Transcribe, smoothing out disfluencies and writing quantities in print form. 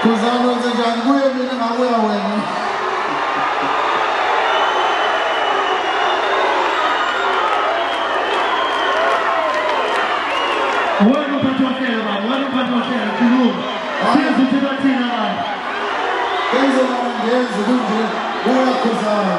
Kuzalo njani kuye mina ngabuya wena. Wena uphathoshela baba, wena uphathoshela khuluma. Sizo thina baba. Kenzo manje kunje uyakhuzana.